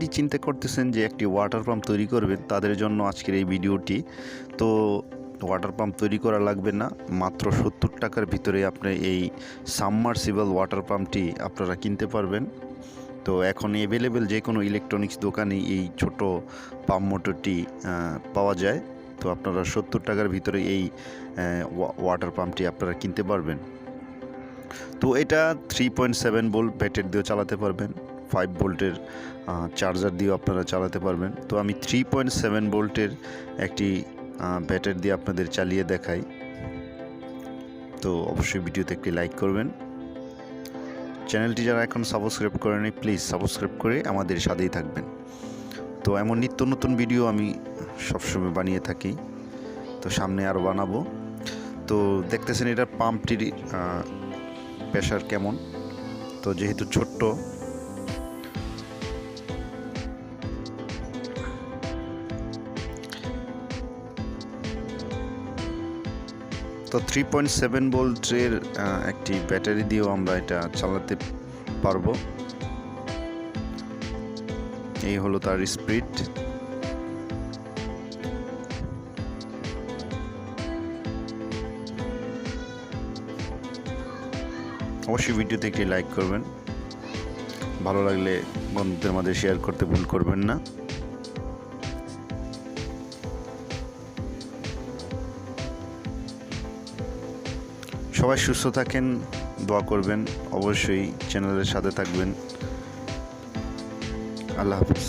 Already চিন্তা করতেছেন যে একটি ওয়াটার পাম্প তৈরি করবেন, তাদের জন্য আজকের এই ভিডিওটি। তো ওয়াটার পাম্প তৈরি করা লাগবে না, মাত্র 70 টাকার ভিতরে আপনি এই সাবমার্সিবল ওয়াটার পাম্পটি আপনারা কিনতে পারবেন। তো এখন অ্যাভেলেবেল যে কোনো ইলেকট্রনিক্স দোকানে এই ছোট পাম্প মোটরটি পাওয়া যায়। তো আপনারা 70 টাকার ভিতরে এই ওয়াটার পাম্পটি আপনারা কিনতে পারবেন। তো এটা 3.7 ভোল্ট ব্যাটারি দিয়েও চালাতে পারবেন, 5 ভোল্টের চার্জার দিয়েও আপনারা চালাতে পারবেন। তো আমি 3.7 ভোল্টের একটি ব্যাটারি দিয়ে আপনাদের চালিয়ে দেখাই। তো অবশ্যই ভিডিওতে একটি লাইক করবেন। চ্যানেলটি যারা এখন সাবস্ক্রাইব করেনি, প্লিজ সাবস্ক্রাইব করে আমাদের সাথেই থাকবেন। তো এমন নিত্য নতুন ভিডিও আমি সবসময় বানিয়ে থাকি, তো সামনে আরও বানাবো। তো দেখতেছেন এটার পাম্পটির প্রেশার কেমন। তো যেহেতু ছোট্ট, তো 3.7 ভোল্টের একটি ব্যাটারি দিয়েও আমরা এটা চালাতে পারবো। এই হলো তার স্পিড। অবশ্যই ভিডিওতে একটি লাইক করবেন, ভালো লাগলে বন্ধুদের মাঝে শেয়ার করতে ভুল করবেন না। সবাই সুস্থ থাকেন, দোয়া করবেন, অবশ্যই চ্যানেলের সাথে থাকবেন। আল্লাহ হাফেজ।